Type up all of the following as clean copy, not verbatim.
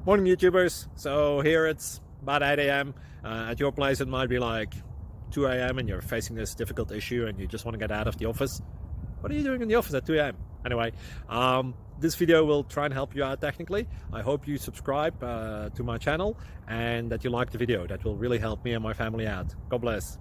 Morning YouTubers. So here it's about 8 a.m. At your place it might be like 2 a.m. and you're facing this difficult issue and you just want to get out of the office. What are you doing in the office at 2 a.m.? Anyway, this video will try and help you out technically. I hope you subscribe to my channel and that you like the video. That will really help me and my family out. God bless.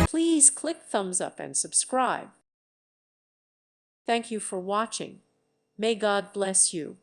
Please click thumbs up and subscribe. Thank you for watching. May God bless you.